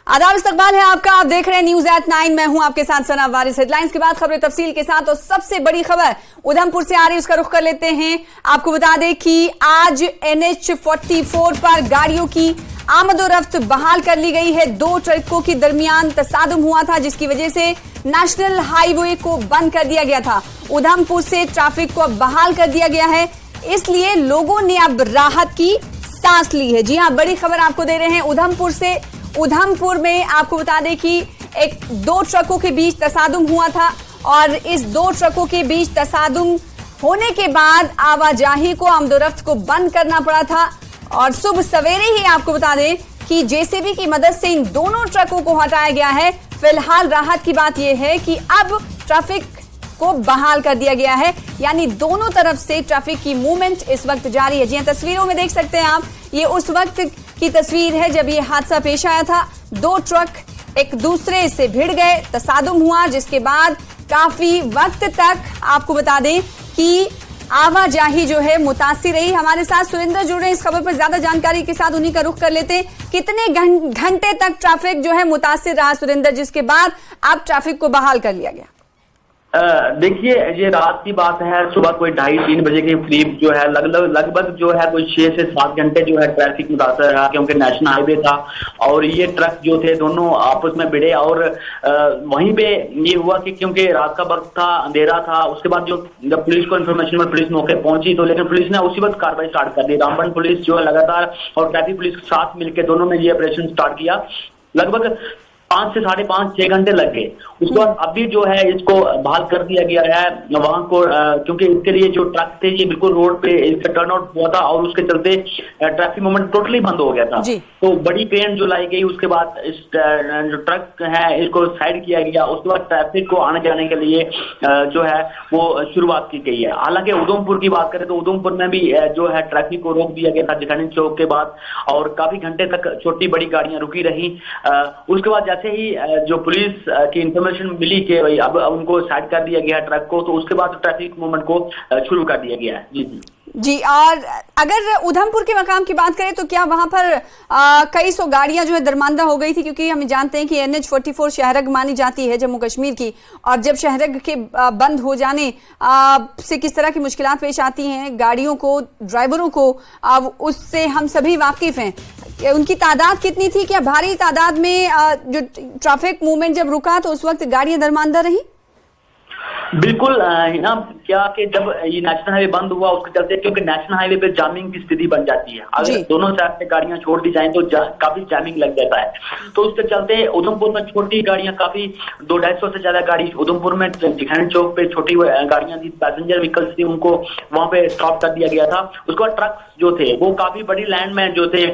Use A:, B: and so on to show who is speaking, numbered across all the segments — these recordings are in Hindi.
A: आदाब, इस्तकबाल है आपका। आप देख रहे हैं न्यूज एट 9। मैं हूं आपके साथ सना वारिस। हेडलाइंस के बाद खबरें तफसील के साथ। और सबसे बड़ी खबर उधमपुर से आ रही है, उसका रुख कर लेते हैं। आपको बता दें कि आज NH 44 पर गाड़ियों की आमदोरफ्त बहाल कर ली गई है। दो ट्रकों के दरमियान तसादुम हुआ था, जिसकी वजह से नेशनल हाईवे को बंद कर दिया गया था। उधमपुर से ट्रैफिक को अब बहाल कर दिया गया है, इसलिए लोगों ने अब राहत की सांस ली है। जी हां, बड़ी खबर आपको दे रहे हैं उधमपुर से। उधमपुर में आपको बता दें कि दो ट्रकों के बीच तसादुम हुआ था और इस दो ट्रकों के बीच तसादुम होने के बाद आवाजाही को आमदोरफ्त को बंद करना पड़ा था। और सुबह सवेरे ही आपको बता दें कि JCB की मदद से इन दोनों ट्रकों को हटाया गया है। फिलहाल राहत की बात यह है कि अब ट्रैफिक को बहाल कर दिया गया है, यानी दोनों तरफ से ट्रैफिक की मूवमेंट इस वक्त जारी है। जी हां, तस्वीरों में देख सकते हैं आप, ये उस वक्त की तस्वीर है जब ये हादसा पेश आया था। दो ट्रक एक दूसरे से भिड़ गए, तसादुम हुआ, जिसके बाद काफी वक्त तक आपको बता दें कि आवाजाही जो है मुतासिर रही। हमारे साथ सुरेंद्र जुड़ रहे हैं इस खबर पर ज्यादा जानकारी के साथ, उन्हीं का रुख कर लेते हैं। कितने घंटे तक ट्रैफिक जो है मुतासिर रहा सुरेंद्र, जिसके बाद अब ट्रैफिक को बहाल कर लिया गया?
B: देखिए, ये रात की बात है। सुबह कोई 2:30-3 बजे के करीब जो है लगभग जो है कोई 6 से 7 घंटे जो है ट्रैफिक मुतासर रहा, क्योंकि नेशनल हाईवे था और ये ट्रक जो थे दोनों आपस में भिड़े। और वहीं पे ये हुआ कि क्योंकि रात का वक्त था, अंधेरा था, उसके बाद जब पुलिस को इन्फॉर्मेशन में पुलिस मौके पहुंची तो लेकिन पुलिस ने उसी वक्त कार्रवाई स्टार्ट कर दी। रामबन पुलिस जो है लगातार और ट्रैफिक पुलिस के साथ मिलकर दोनों ने ये ऑपरेशन स्टार्ट किया। लगभग 5 से 5.5-6 घंटे लग गए। उसके बाद अभी जो है इसको बहाल कर दिया गया है वहां को, क्योंकि इसके लिए जो ट्रक थे ये बिल्कुल रोड पे इसका टर्न आउट हुआ था और उसके चलते ट्रैफिक मूवमेंट टोटली बंद हो गया था। तो बड़ी क्रेन जो लाई गई, उसके बाद इस जो ट्रक है इसको साइड किया गया। उसके बाद ट्रैफिक को आने जाने के लिए जो है वो शुरुआत की गई है। हालांकि उधमपुर की बात करें तो उधमपुर में भी जो है ट्रैफिक को रोक दिया गया था जखैनी चौक के बाद, और काफी घंटे तक छोटी बड़ी गाड़ियां रुकी रही। उसके बाद जैसे ही जो पुलिस की इंफॉर्मेशन मिली कि अब उनको साइड कर दिया गया ट्रक को, तो उसके बाद ट्रैफिक मूवमेंट को शुरू कर दिया गया है।
A: जी, और अगर उधमपुर के मकाम की बात करें तो क्या वहां पर कई सौ गाड़ियां जो है दरमांदा हो गई थी? क्योंकि हम जानते हैं कि NH 44 शहरग मानी जाती है जम्मू कश्मीर की, और जब शहरग के बंद हो जाने से किस तरह की मुश्किलात पेश आती हैं गाड़ियों को, ड्राइवरों को, उससे हम सभी वाकिफ हैं। उनकी तादाद कितनी थी? क्या भारी तादाद में जो ट्रैफिक मूवमेंट जब रुका तो उस वक्त गाड़ियां दरमांदा रही?
B: बिल्कुल ना, क्या कि जब ये नेशनल हाईवे बंद हुआ उसके चलते, क्योंकि नेशनल हाईवे पे जामिंग की स्थिति बन जाती है। अगर दोनों साइड से गाड़ियां छोड़ दी जाएं तो काफी जामिंग लग जाता है। तो उसके चलते उधमपुर में छोटी गाड़ियां काफी 200-250 से ज्यादा गाड़ी उधमपुर में जखैनी चौक पे छोटी गाड़ियां थी, पैसेंजर व्हीकल्स थी, उनको वहां पे स्टॉप कर दिया गया था। उसके बाद ट्रक जो थे वो काफी बड़ी लाइन में जो थे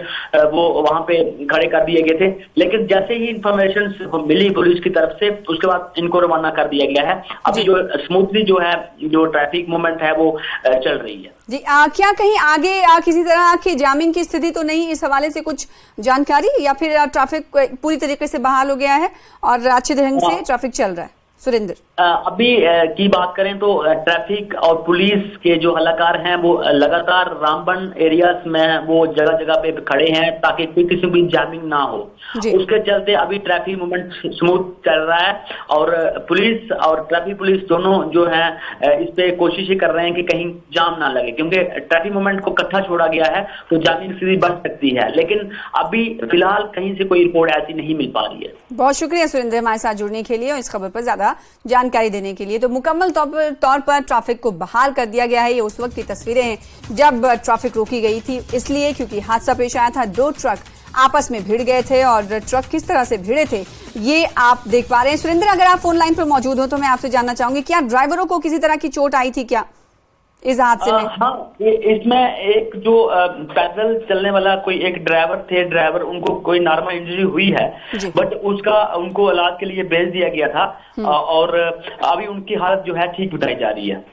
B: वो वहां पे खड़े कर दिए गए थे। लेकिन जैसे ही इंफॉर्मेशन मिली पुलिस की तरफ से, उसके बाद इनको रवाना कर दिया गया है। अभी जो स्मूथली जो है जो ट्रैफिक मूवमेंट है वो चल रही है। जी,
A: क्या कहीं आगे किसी तरह की जामिंग की स्थिति तो नहीं, इस हवाले से कुछ जानकारी, या फिर ट्रैफिक पूरी तरीके से बहाल हो गया है और अच्छे ढंग से ट्रैफिक चल रहा है? सुरेंद्र,
B: अभी की बात करें तो ट्रैफिक और पुलिस के जो हलाकार हैं वो लगातार रामबन एरियाज में वो जगह जगह पे खड़े हैं ताकि कोई किसी भी जामिंग ना हो। उसके चलते अभी ट्रैफिक मूवमेंट स्मूथ चल रहा है और पुलिस और ट्रैफिक पुलिस दोनों जो है इस पे कोशिश कर रहे हैं कि कहीं जाम ना लगे, क्योंकि ट्रैफिक मूवमेंट को इकट्ठा छोड़ा गया है तो जामिंग स्थिति बढ़ सकती है। लेकिन अभी फिलहाल कहीं से कोई रिपोर्ट ऐसी नहीं मिल पा रही है।
A: बहुत शुक्रिया सुरेंद्र हमारे साथ जुड़ने के लिए और इस खबर पर ज्यादा जानकारी देने के लिए। तो मुकम्मल तौर पर ट्रैफिक को बहाल कर दिया गया है। ये उस वक्त की तस्वीरें हैं जब ट्रैफिक रोकी गई थी, इसलिए क्योंकि हादसा पेश आया था। दो ट्रक आपस में भिड़ गए थे और ट्रक किस तरह से भिड़े थे ये आप देख पा रहे हैं। सुरेंद्र, अगर आप फोन लाइन पर मौजूद हो तो मैं आपसे जानना चाहूंगी, क्या ड्राइवरों को किसी तरह की चोट आई थी क्या इस हादसे में?
B: हाँ, इसमें एक जो पैदल चलने वाला कोई एक ड्राइवर उनको कोई नॉर्मल इंजरी हुई है, बट उसका उनको इलाज के लिए भेज दिया गया था और अभी उनकी हालत जो है ठीक बताई जा रही है।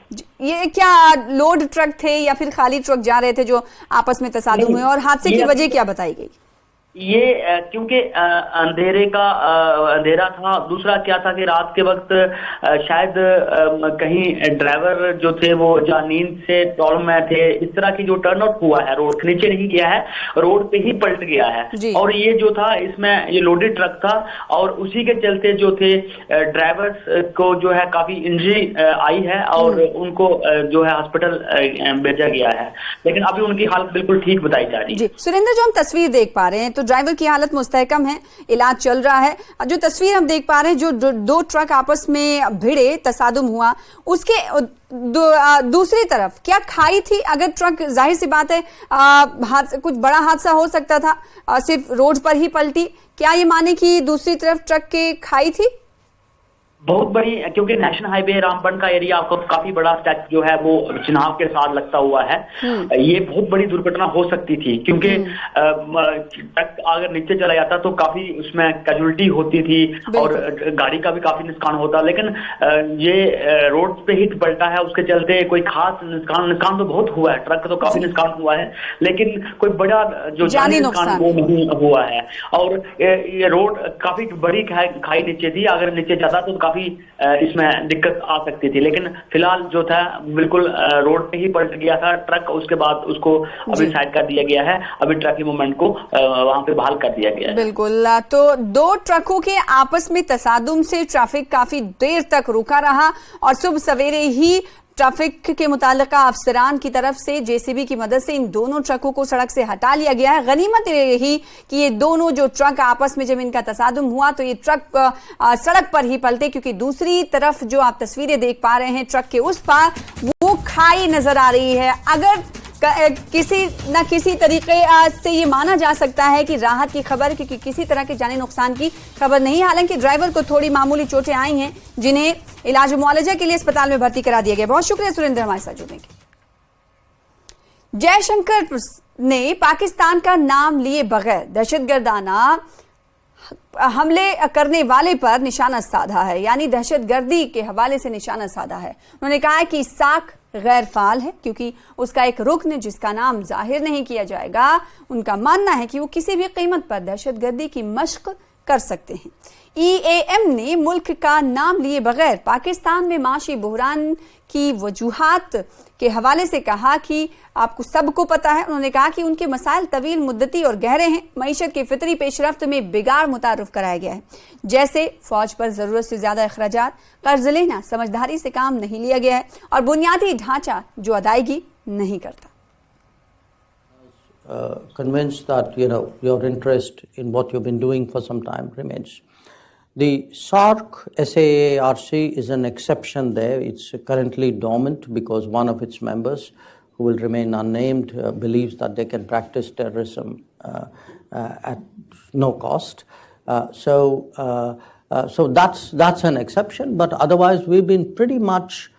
A: ये क्या लोड ट्रक थे या फिर खाली ट्रक जा रहे थे जो आपस में तसादुम हुए, और हादसे की वजह क्या बताई गई?
B: ये क्योंकि अंधेरा था, दूसरा क्या था कि रात के वक्त शायद कहीं ड्राइवर जो थे वो या नींद से प्रॉब्लम में थे, इस तरह की जो टर्न आउट हुआ है, रोड नीचे नहीं गया है, रोड पे ही पलट गया है। और ये जो था इसमें ये लोडेड ट्रक था और उसी के चलते जो थे ड्राइवर्स को जो है काफी इंजरी आई है और उनको जो है हॉस्पिटल भेजा गया है, लेकिन अभी उनकी हालत बिल्कुल ठीक बताई जा रही है।
A: सुरेंद्र, जो हम तस्वीर देख पा रहे हैं तो ड्राइवर की हालत मुस्तहकम है, इलाज चल रहा है। जो तस्वीर हम देख पा रहे हैं, जो दो ट्रक आपस में भिड़े, तसादुम हुआ, उसके दूसरी तरफ क्या खाई थी? अगर ट्रक, जाहिर सी बात है कुछ बड़ा हादसा हो सकता था, सिर्फ रोड पर ही पलटी, क्या ये माने कि दूसरी तरफ ट्रक के खाई थी?
B: बहुत बड़ी, क्योंकि नेशनल हाईवे रामबन का एरिया आपको काफी बड़ा स्ट्रेच जो है वो चिनाब के साथ लगता हुआ है। ये बहुत बड़ी दुर्घटना हो सकती थी, क्योंकि ट्रक अगर नीचे चला जाता तो काफी उसमें कैजुअलिटी होती थी और गाड़ी का भी काफी नुकसान होता, लेकिन ये रोड पे ही पलटा है, उसके चलते कोई खास नुकसान तो बहुत हुआ है, ट्रक का तो काफी नुकसान हुआ है, लेकिन कोई बड़ा जो जानी नुकसान वो नहीं हुआ है। और ये रोड काफी बड़ी खाई नीचे थी, अगर नीचे जाता तो काफी इसमें दिक्कत आ सकती थी, लेकिन फिलहाल जो था बिल्कुल रोड पे ही पलट गया था ट्रक, उसके बाद उसको अभी साइड कर दिया गया है, अभी ट्रक की मूवमेंट को वहां पे बहाल कर दिया गया है।
A: बिल्कुल, तो दो ट्रकों के आपस में तसादुम से ट्रैफिक काफी देर तक रुका रहा और सुबह सवेरे ही ट्रैफिक के मुतालिका अफसरान की तरफ से जेसीबी की मदद से इन दोनों ट्रकों को सड़क से हटा लिया गया है। गनीमत रही कि ये दोनों जो ट्रक आपस में जब इनका तसादुम हुआ तो ये ट्रक सड़क पर ही पलटे, क्योंकि दूसरी तरफ जो आप तस्वीरें देख पा रहे हैं ट्रक के उस पार वो खाई नजर आ रही है। अगर किसी न किसी तरीके से ये माना जा सकता है कि राहत की खबर, क्योंकि किसी तरह के जानी नुकसान की खबर नहीं, हालांकि ड्राइवर को थोड़ी मामूली चोटें आई हैं जिन्हें इलाज मुआवजा के लिए अस्पताल में भर्ती करा दिया गया। बहुत शुक्रिया सुरेंद्र हमारे साथ जुड़ने के। जयशंकर ने पाकिस्तान का नाम लिए बगैर दहशतगर्दाना हमले करने वाले पर निशाना साधा है, यानी दहशतगर्दी के हवाले से निशाना साधा है। उन्होंने कहा है कि साख गैर फाल है, क्योंकि उसका एक रुकन जिसका नाम जाहिर नहीं किया जाएगा, उनका मानना है कि वो किसी भी कीमत पर दहशतगर्दी की मश्क कर सकते हैं। EAM ने मुल्क का नाम लिए बगैर पाकिस्तान में माशी बहरान की वजूहात के हवाले से कहा कि आपको सबको पता है। उन्होंने कहा कि उनके मसाइल तवील मुद्दती और गहरे हैं। मईशत की फितरी पेशरफ्त में बिगाड़ मुतारुफ कराया गया है, जैसे फौज पर जरूरत से ज्यादा अखराजात, कर्ज लेना, समझदारी से काम नहीं लिया गया है और बुनियादी ढांचा जो अदायगी नहीं करता।
C: Convinced that your interest in what you've been doing for some time remains. The SAARC SAARC is an exception there. It's currently dormant because one of its members, who will remain unnamed, believes that they can practice terrorism at no cost. So that's an exception. But otherwise, we've been pretty much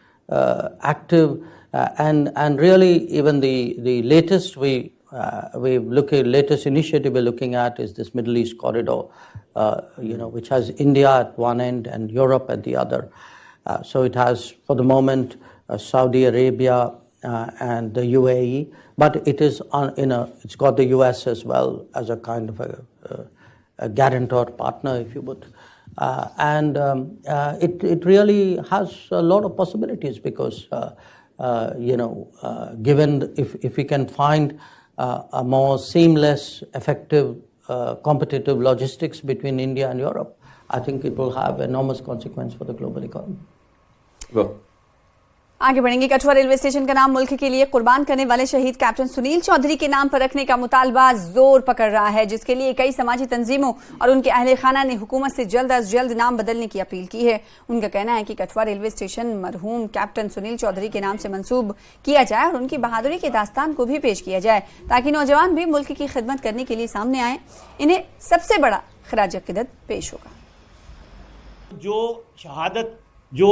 C: active, and really even the latest latest initiative we're looking at is this Middle East corridor, which has India at one end and Europe at the other. So it has, for the moment, Saudi Arabia and the UAE, but it is it's got the US as well as a kind of a guarantor partner, if you would. It really has a lot of possibilities because, given if we can find a more seamless, effective, competitive logistics between India and Europe, I think it will have enormous consequence for the global economy.
D: Well.
A: आगे बढ़ेंगे। कठुआ रेलवे स्टेशन का नाम मुल्क के लिए कुर्बान करने वाले शहीद कैप्टन सुनील चौधरी के नाम पर रखने का मुतालबा जोर पकड़ रहा है, जिसके लिए कई समाजी तंजीमों और उनके अहले खाना ने हुकूमत से जल्द अज जल्द नाम बदलने की अपील की है। उनका कहना है कि कठुआ रेलवे स्टेशन मरहूम कैप्टन सुनील चौधरी के नाम से मंसूब किया जाए और उनकी बहादुरी के दास्तान को भी पेश किया जाए, ताकि नौजवान भी मुल्क की खिदमत करने के लिए सामने आए। इन्हें सबसे बड़ा खराज अकीदत पेश होगा।
E: जो शहादत जो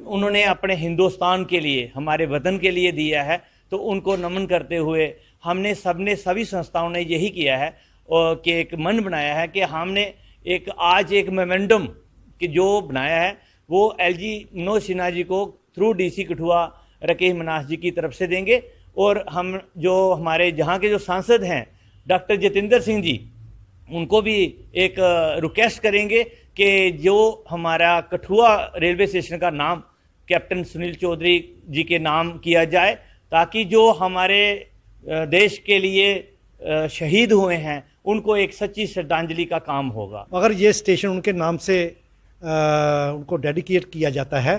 E: उन्होंने अपने हिंदुस्तान के लिए, हमारे वतन के लिए दिया है, तो उनको नमन करते हुए हमने सभी संस्थाओं ने यही किया है कि एक मन बनाया है कि हमने आज एक मोमेंटम कि जो बनाया है वो LG मनोज सिन्हा जी को थ्रू DC कठुआ रकीब मनास जी की तरफ से देंगे। और हम जो हमारे जहाँ के जो सांसद हैं डॉक्टर जितेंद्र सिंह जी, उनको भी एक रिक्वेस्ट करेंगे कि जो हमारा कठुआ रेलवे स्टेशन का नाम कैप्टन सुनील चौधरी जी के नाम किया जाए, ताकि जो हमारे देश के लिए शहीद हुए हैं उनको एक सच्ची श्रद्धांजलि का काम होगा।
D: अगर ये स्टेशन उनके नाम से उनको डेडिकेट किया जाता है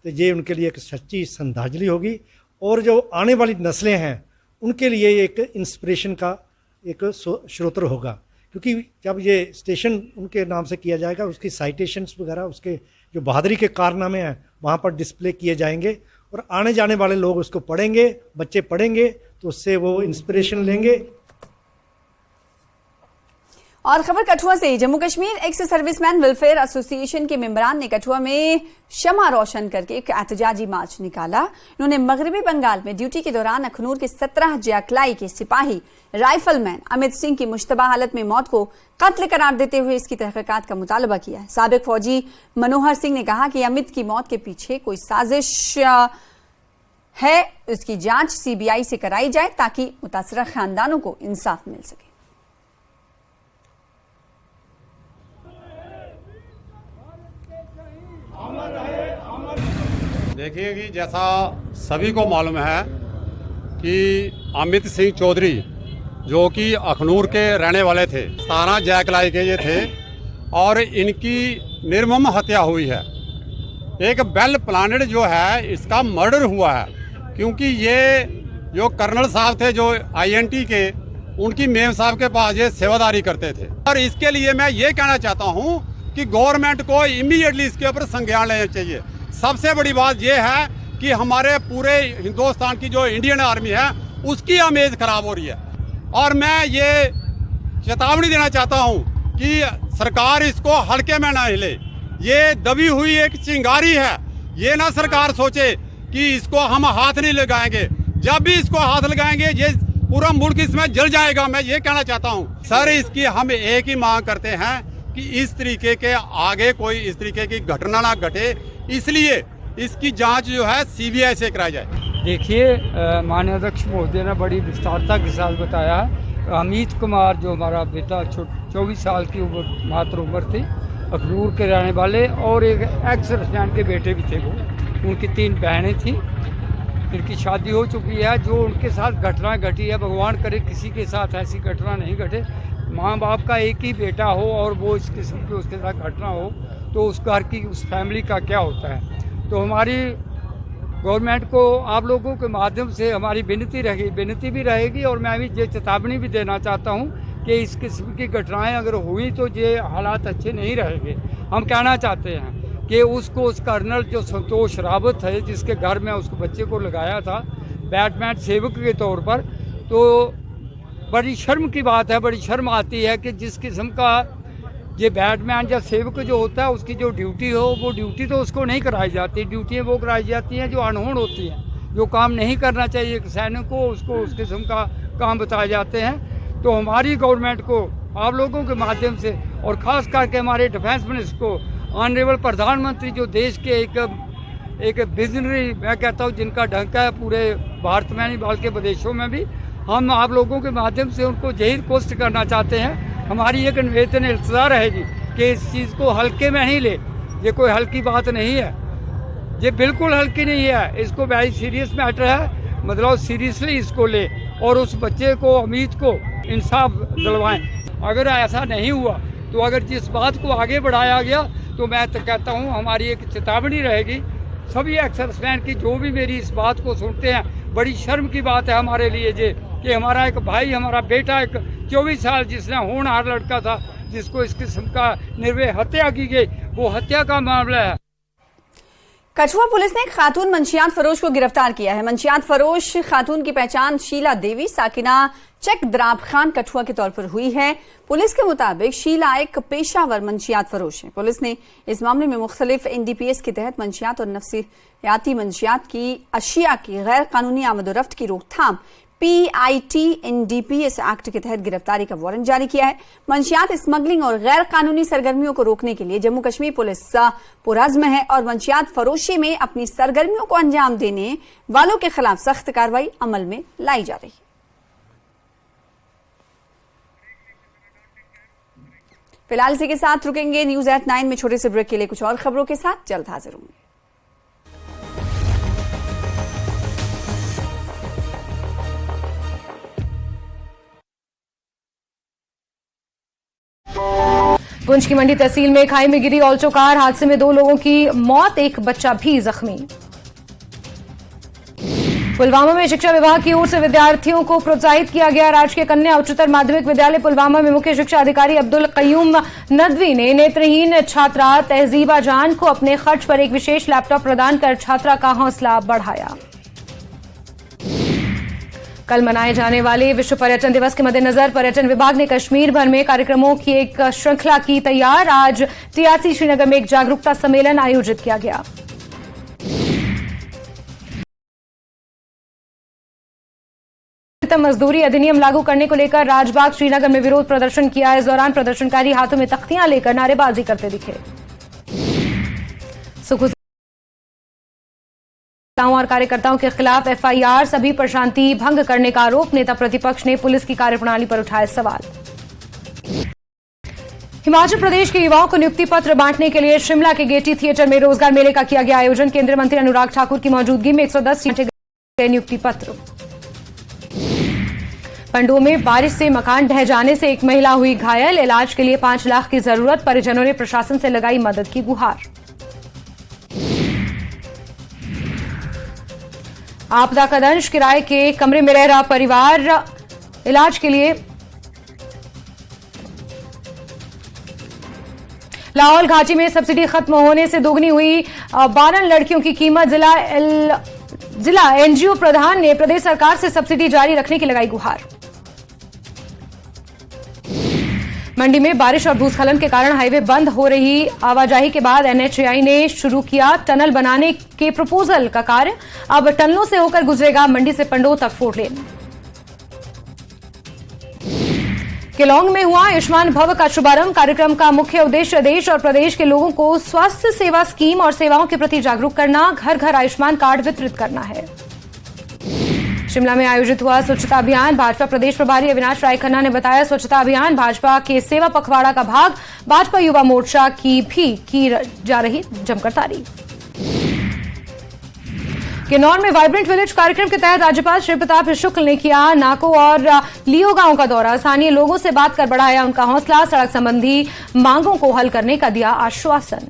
D: तो ये उनके लिए एक सच्ची श्रद्धांजलि होगी, और जो आने वाली नस्लें हैं उनके लिए एक इंस्पिरेशन का एक स्रोत होगा, क्योंकि जब ये स्टेशन उनके नाम से किया जाएगा उसकी साइटेशंस वगैरह, उसके जो बहादुरी के कारनामे हैं वहाँ पर डिस्प्ले किए जाएंगे, और आने जाने वाले लोग उसको पढ़ेंगे, बच्चे पढ़ेंगे तो उससे वो इंस्पिरेशन लेंगे।
A: और खबर कठुआ से, Jammu Kashmir ex serviceman welfare association के मेंबरान ने कठुआ में शमा रोशन करके एक एहतजाजी मार्च निकाला। इन्होंने मगरबी बंगाल में ड्यूटी के दौरान अखनूर के 17 जैकलाई के सिपाही राइफलमैन अमित सिंह की मुश्तबा हालत में मौत को कत्ल करार देते हुए इसकी तहकीकात का मुतालबा किया है। साबिक फौजी मनोहर सिंह ने कहा कि अमित की मौत के पीछे कोई साजिश है, उसकी जांच सीबीआई से कराई जाए ताकि मुतासरा खानदानों को इंसाफ मिल सके।
F: देखिए कि जैसा सभी को मालूम है कि अमित सिंह चौधरी जो कि अखनूर के रहने वाले थे, 17 जैकलाई के ये थे, और इनकी निर्मम हत्या हुई है। एक वेल प्लानेड जो है इसका मर्डर हुआ है, क्योंकि ये जो कर्नल साहब थे जो INT के, उनकी मेम साहब के पास ये सेवादारी करते थे। और इसके लिए मैं ये कहना चाहता हूँ कि गवर्नमेंट को इमीडिएटली इसके ऊपर संज्ञान लेना चाहिए। सबसे बड़ी बात यह है कि हमारे पूरे हिंदुस्तान की जो इंडियन आर्मी है उसकी इमेज खराब हो रही है, और मैं ये चेतावनी देना चाहता हूँ कि सरकार इसको हल्के में ना ले। ये दबी हुई एक चिंगारी है, ये ना सरकार सोचे कि इसको हम हाथ नहीं लगाएंगे। जब भी इसको हाथ लगाएंगे ये पूरा मुल्क इसमें जल जाएगा। मैं ये कहना चाहता हूँ सर, इसकी हम एक ही मांग करते हैं कि इस तरीके के आगे कोई इस तरीके की घटना ना घटे, इसलिए इसकी जांच जो है CBI से कराई जाए।
G: देखिए, माननीय अध्यक्ष महोदय ने बड़ी विस्तारता के साथ बताया है। अमित कुमार जो हमारा बेटा 24 साल की उम्र मात्र उम्र थी, अखनूर के रहने वाले, और एक एक्स सर्विसमैन के बेटे भी थे। वो उनकी 3 बहनें थीं, इनकी शादी हो चुकी है। जो उनके साथ घटना घटी है, भगवान करे किसी के साथ ऐसी घटना नहीं घटे। माँ बाप का एक ही बेटा हो और वो इस किस्म की उसके साथ घटना हो तो उस घर की, उस फैमिली का क्या होता है। तो हमारी गवर्नमेंट को आप लोगों के माध्यम से हमारी विनती भी रहेगी, और मैं भी ये चेतावनी भी देना चाहता हूँ कि इस किस्म की घटनाएं अगर हुई तो ये हालात अच्छे नहीं रहेंगे। हम कहना चाहते हैं कि उसको, उस कर्नल जो संतोष रावत है जिसके घर में उसको बच्चे को लगाया था बैटमैन सेवक के तौर पर, तो बड़ी शर्म की बात है, बड़ी शर्म आती है कि जिस किस्म का ये बैटमैन या सेवक जो होता है उसकी जो ड्यूटी हो, वो ड्यूटी तो उसको नहीं कराई जाती। ड्यूटियाँ वो कराई जाती हैं जो अनहोनी होती हैं, जो काम नहीं करना चाहिए एक सैनिक को, उसको उस किस्म का काम बताए जाते हैं। तो हमारी गवर्नमेंट को आप लोगों के माध्यम से, और ख़ास करके हमारे डिफेंस मिनिस्टर को, ऑनरेबल प्रधानमंत्री जो देश के एक विजनरी, मैं कहता हूँ जिनका ढंका है पूरे भारत में नहीं बल्कि विदेशों में भी, हम आप लोगों के माध्यम से उनको यही कोशिश करना चाहते हैं। हमारी एक निवेदन इल्तजा रहेगी कि इस चीज़ को हल्के में नहीं ले। ये कोई हल्की बात नहीं है, ये बिल्कुल हल्की नहीं है। इसको वेरी सीरियस मैटर है, मतलब सीरियसली इसको ले, और उस बच्चे को, अमित को इंसाफ दिलवाएं। अगर ऐसा नहीं हुआ तो अगर जिस बात को आगे बढ़ाया गया तो मैं तो कहता हूँ हमारी एक चेतावनी रहेगी सभी एक्स सर्विसमैन की, जो भी मेरी इस बात को सुनते हैं। बड़ी शर्म की बात है हमारे लिए ये कि हमारा एक भाई, हमारा बेटा, एक 24 साल जिसने होनहार लड़का था, जिसको इस किस्म का निर्भय हत्या की गई, वो हत्या का मामला है।
A: कठुआ पुलिस ने एक खातून मंशियात फरोश को गिरफ्तार किया है। मंशियात फरोश खातून की पहचान शीला देवी साकिना चक द्राब खान कठुआ के तौर पर हुई है। पुलिस के मुताबिक शीला एक पेशावर मंशियात फरोश है। पुलिस ने इस मामले में मुख्तलिफ NDPS के तहत मंशियात और नफसियाती मंशियात की अशिया की गैर कानूनी आमदोरफ्त की रोकथाम PIT NDPS एक्ट के तहत गिरफ्तारी का वारंट जारी किया है। मंशियात स्मगलिंग और गैर कानूनी सरगर्मियों को रोकने के लिए जम्मू कश्मीर पुलिस पुरअज़्म है और मंशियात फरोशी में अपनी सरगर्मियों को अंजाम देने वालों के खिलाफ सख्त कार्रवाई अमल में लाई जा रही है। फिलहाल इसी के साथ रुकेंगे न्यूज एट 9 में छोटे से ब्रेक के लिए। कुछ और खबरों के साथ जल्द हाजिर होंगे।
H: पुंछ की मंडी तहसील में खाई में गिरी ऑल्टो कार, हादसे में 2 लोगों की मौत, एक बच्चा भी जख्मी। पुलवामा में शिक्षा विभाग की ओर से विद्यार्थियों को प्रोत्साहित किया गया। राजकीय कन्या उच्चतर माध्यमिक विद्यालय पुलवामा में मुख्य शिक्षा अधिकारी अब्दुल कयूम नदवी ने नेत्रहीन छात्रा तहजीबा जान को अपने खर्च पर एक विशेष लैपटॉप प्रदान कर छात्रा का हौसला बढ़ाया। कल मनाए जाने वाले विश्व पर्यटन दिवस के मद्देनजर पर्यटन विभाग ने कश्मीर भर में कार्यक्रमों की एक श्रृंखला की तैयार। आज टीआरसी श्रीनगर में एक जागरूकता सम्मेलन आयोजित किया गया। मजदूरी अधिनियम लागू करने को लेकर राजबाग श्रीनगर में विरोध प्रदर्शन किया। इस दौरान प्रदर्शनकारी हाथों में तख्तियां लेकर नारेबाजी करते दिखे। और कार्यकर्ताओं के खिलाफ एफआईआर, सभी पर शांति भंग करने का आरोप। नेता प्रतिपक्ष ने पुलिस की कार्यप्रणाली पर उठाए सवाल। हिमाचल प्रदेश के युवाओं को नियुक्ति पत्र बांटने के लिए शिमला के गेटी थिएटर में रोजगार मेले का किया गया आयोजन। केंद्रीय मंत्री अनुराग ठाकुर की मौजूदगी में 110 बांटे गए नियुक्ति पत्र। पंडुओं में बारिश से मकान ढह जाने से एक महिला हुई घायल, इलाज के लिए 5 लाख की जरूरत। परिजनों ने प्रशासन से लगाई मदद की गुहार। आपदा का दंश, किराए के कमरे में रह रहा परिवार इलाज के लिए लाहौल घाटी में सब्सिडी खत्म होने से दोगुनी हुई 12 लड़कियों की कीमत। जिला एनजीओ प्रधान ने प्रदेश सरकार से सब्सिडी जारी रखने की लगाई गुहार। मंडी में बारिश और भूस्खलन के कारण हाईवे बंद हो रही आवाजाही के बाद एनएचएआई ने शुरू किया टनल बनाने के प्रपोजल का कार्य। अब टनलों से होकर गुजरेगा मंडी से पंडोह तक 4 लेन। केलोंग में हुआ आयुष्मान भव का शुभारंभ। कार्यक्रम का मुख्य उद्देश्य देश और प्रदेश के लोगों को स्वास्थ्य सेवा स्कीम और सेवाओं के प्रति जागरूक करना, घर घर आयुष्मान कार्ड वितरित करना है। शिमला में आयोजित हुआ स्वच्छता अभियान। भाजपा प्रदेश प्रभारी अविनाश राय खन्ना ने बताया, स्वच्छता अभियान भाजपा के सेवा पखवाड़ा का भाग। भाजपा युवा मोर्चा की भी की जा रही जमकर तारीफ। किन्नौर में वाइब्रेंट विलेज कार्यक्रम के तहत राज्यपाल श्री प्रताप शुक्ल ने किया नाको और लियो गांव का दौरा। स्थानीय लोगों से बात कर बढ़ाया उनका हौसला। सड़क संबंधी मांगों को हल करने का दिया आश्वासन।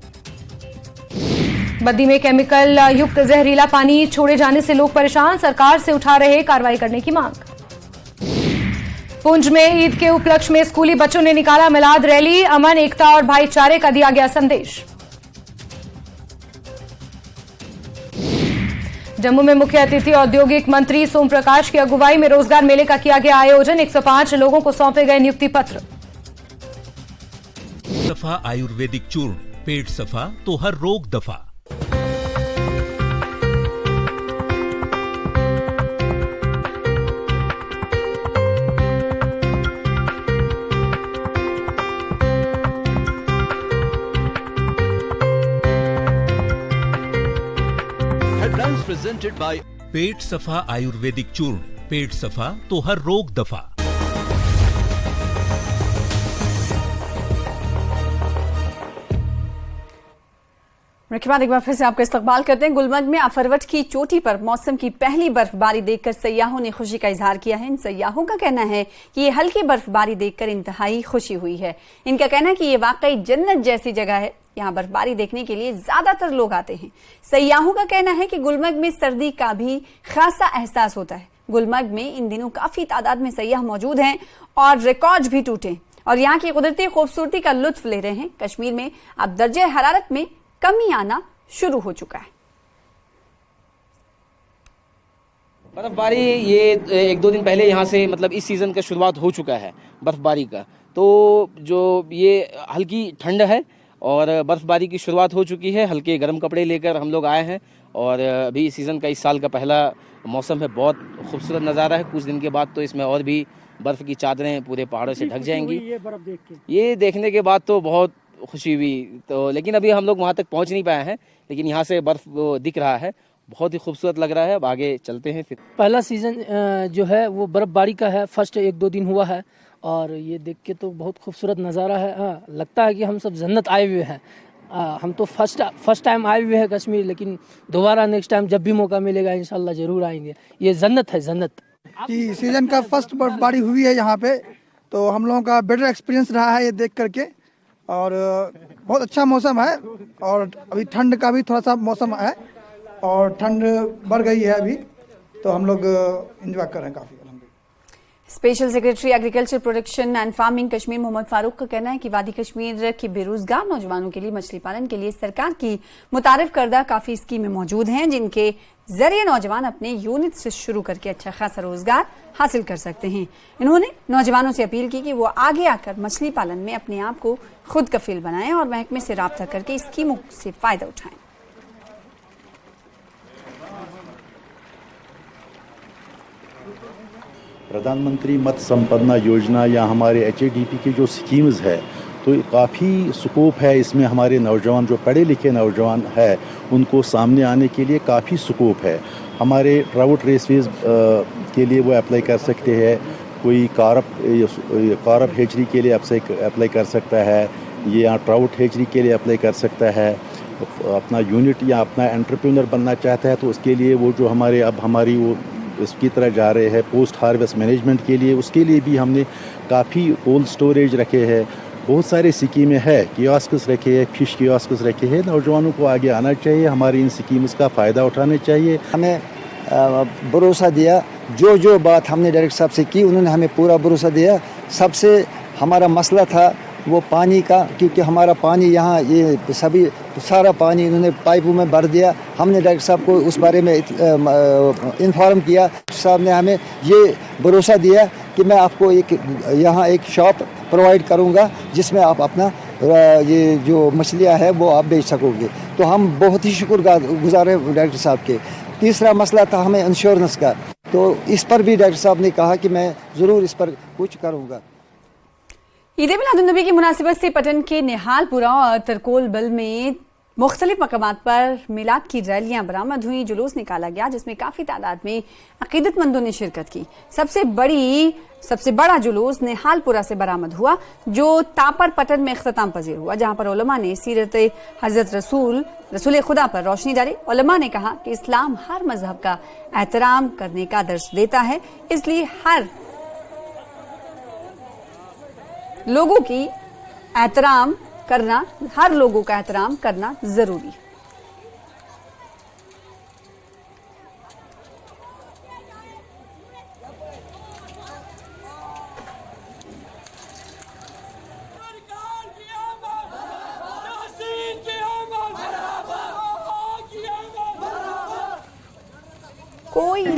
H: बद्दी में केमिकल युक्त जहरीला पानी छोड़े जाने से लोग परेशान, सरकार से उठा रहे कार्रवाई करने की मांग। पुंछ में ईद के उपलक्ष्य में स्कूली बच्चों ने निकाला मिलाद रैली। अमन, एकता और भाईचारे का दिया गया संदेश। जम्मू में मुख्य अतिथि औद्योगिक मंत्री सोम प्रकाश की अगुवाई में रोजगार मेले का किया गया आयोजन। 105 लोगों को सौंपे गए नियुक्ति पत्र।
I: सफा आयुर्वेदिक चूर्ण, पेट सफा तो हर रोग दफा। Headlines presented by पेट सफा आयुर्वेदिक चूर्ण, पेट सफा तो हर रोग दफा।
A: के बाद एक बार फिर से आपका इस्तकबाल करते हैं। गुलमर्ग में अफरवट की चोटी पर मौसम की पहली बर्फबारी देखकर सयाहों ने खुशी का इजहार किया है। इन सयाहों का कहना है कि ये हल्की बर्फबारी देखकर इंतहाई खुशी हुई है। इनका कहना है कि ये वाकई जन्नत जैसी जगह है, यहाँ बर्फबारी देखने के लिए ज्यादातर लोग आते हैं। सयाहों का कहना है कि गुलमर्ग में सर्दी का भी खासा एहसास होता है। गुलमर्ग में इन दिनों काफी तादाद में सयाह मौजूद हैं और रिकॉर्ड भी टूटे और यहाँ की कुदरती खूबसूरती का लुत्फ ले रहे हैं। कश्मीर में अब दर्जे हरारत में कमी आना शुरू हो चुका है।
J: बर्फबारी ये 1-2 दिन पहले यहाँ से मतलब इस सीज़न का शुरुआत हो चुका है बर्फबारी का। तो जो ये हल्की ठंड है और बर्फबारी की शुरुआत हो चुकी है। हल्के गर्म कपड़े लेकर हम लोग आए हैं और अभी सीज़न का इस साल का पहला मौसम है। बहुत खूबसूरत नज़ारा है। कुछ दिन के बाद तो इसमें और भी बर्फ़ की चादरें पूरे पहाड़ों से ढक जाएंगी। ये देखने के बाद तो बहुत खुशी हुई। तो लेकिन अभी हम लोग वहाँ तक पहुँच नहीं पाए हैं, लेकिन यहाँ से बर्फ़ दिख रहा है, बहुत ही खूबसूरत लग रहा है। अब आगे चलते हैं। फिर
K: पहला सीज़न जो है वो बर्फ़बारी का है। फर्स्ट 1-2 दिन हुआ है
J: और ये देख के तो बहुत खूबसूरत नज़ारा है। हाँ, लगता है कि हम सब जन्नत आए हुए हैं। हम तो फर्स्ट टाइम आए हुए हैं कश्मीर, लेकिन दोबारा नेक्स्ट टाइम जब भी मौका मिलेगा इंशाल्लाह ज़रूर आएंगे। ये जन्नत है, जन्नत।
K: कि सीज़न का फर्स्ट बर्फबारी हुई है यहाँ पे, तो हम लोगों का बेटर एक्सपीरियंस रहा है ये देख करके, और बहुत अच्छा मौसम है। और अभी ठंड का भी थोड़ा सा मौसम है और ठंड बढ़ गई है अभी, तो हम लोग एंजॉय कर रहे हैं काफ़ी।
A: Special secretary agriculture production and farming Kashmir Mohammad Farooq का कहना है कि वादी कश्मीर के बेरोजगार नौजवानों के लिए मछली पालन के लिए सरकार की मुतारिफ करदा काफी स्कीमें मौजूद हैं, जिनके जरिए नौजवान अपने यूनिट से शुरू करके अच्छा खासा रोजगार हासिल कर सकते हैं। इन्होंने नौजवानों से अपील की कि वो आगे आकर मछली पालन में अपने आप को खुद कफील बनाएं और महकमे से राब्ता करके स्कीमों से फायदा उठाएं।
L: प्रधानमंत्री मत्स्य संपदा योजना या हमारे HADP की जो स्कीम्स है, तो काफ़ी स्कोप है इसमें। हमारे नौजवान जो पढ़े लिखे नौजवान है उनको सामने आने के लिए काफ़ी स्कोप है। हमारे ट्राउट रेसवेज के लिए वो अप्लाई कर सकते हैं, कोई कारप हेचरी के लिए अप्लाई कर सकता है, ये यहाँ ट्राउट हेचरी के लिए अप्लाई कर सकता है। अपना यूनिट या अपना एंटरप्रेन्योर बनना चाहता है तो उसके लिए वो जो हमारी वो इसकी तरह जा रहे हैं पोस्ट हार्वेस्ट मैनेजमेंट के लिए, उसके लिए भी हमने काफ़ी कोल्ड स्टोरेज रखे हैं। बहुत सारे स्कीमें हैं, कियोस्क्स रखे हैं, फिश कियोस्क्स रखे हैं। नौजवानों को आगे आना चाहिए, हमारी इन स्कीम्स का फ़ायदा उठाना चाहिए।
M: हमें भरोसा दिया, जो बात हमने डायरेक्टर साहब से की उन्होंने हमें पूरा भरोसा दिया। सबसे हमारा मसला था वो पानी का, क्योंकि हमारा पानी यहाँ ये सारा पानी इन्होंने पाइपों में भर दिया। हमने डायरेक्टर साहब को उस बारे में इन्फॉर्म किया। साहब ने हमें ये भरोसा दिया कि मैं आपको यहाँ एक शॉप प्रोवाइड करूँगा जिसमें आप अपना ये जो मछलियाँ है वो आप बेच सकोगे। तो हम बहुत ही शुक्रगुजार हैं डायरेक्टर साहब के। तीसरा मसला था हमें इंश्योरेंस का, तो इस पर भी डायरेक्टर साहब ने कहा कि मैं ज़रूर इस पर कुछ करूँगा।
A: ईद मिलादुन्नबी की मुनासिबत से पटन के निहालपुरा और तरकोल बल में मुख्तलिफ मकामात पर मिलाद की रैलियां बरामद हुई, जुलूस निकाला गया जिसमें काफी तादाद में अकीदतमंदों ने शिरकत की। सबसे बड़ा जुलूस निहालपुरा से बरामद हुआ जो तापर पटन में इख्तिताम पजीर हुआ, जहां पर उलमा ने सीरत हजरत रसूल खुदा पर रोशनी डाली। उलमा ने कहा कि इस्लाम हर मजहब का एहतराम करने का दर्स देता है, इसलिए हर लोगों का एहतराम करना जरूरी है।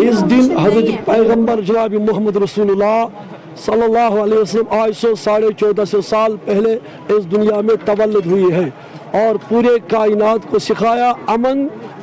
N: इस दिन हजरत पैगंबर जनाब मोहम्मद रसूलुल्लाह सल्लल्लाहु अलैहि वसल्लम आज से 1450 साल पहले इस दुनिया में तवल्लुद हुई है और पूरे कायनात को सिखाया अमन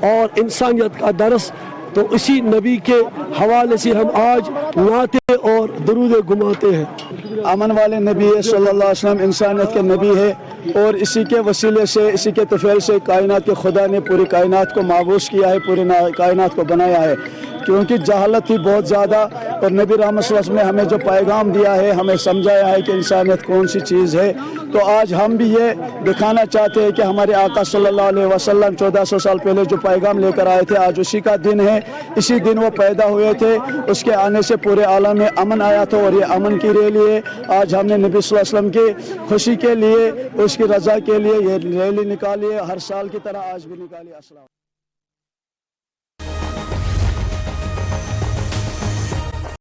N: और इंसानियत का दर्स। तो इसी नबी के हवाले से हम आज नाते और दरूद घुमाते हैं।
K: अमन वाले नबी है सल्लल्लाहु अलैहि वसल्लम, इंसानियत के नबी है, और इसी के वसीले से, इसी के तफैल से कायनात के खुदा ने पूरी कायनात को माबूस किया है, पूरी कायनात को बनाया है। क्योंकि जहालत थी बहुत ज़्यादा, और नबी रहमत सल्लल्लाहु अलैहि वसल्लम ने हमें जो पैगाम दिया है, हमें समझाया है कि इंसानियत कौन सी चीज़ है। तो आज हम भी ये दिखाना चाहते हैं कि हमारे आका सल्लल्लाहु अलैहि वसल्लम 1400 साल पहले जो पैगाम लेकर आए थे, आज उसी का दिन है। इसी दिन वो पैदा हुए थे, उसके आने से पूरे आलम में अमन आया था, और ये अमन की रैली है। आज हमने नबी सल्लल्लाहु अलैहि वसल्लम की खुशी के लिए, उसकी रज़ा के लिए ये रैली निकाली है, हर साल की तरह आज भी निकाली। अस्सलाम।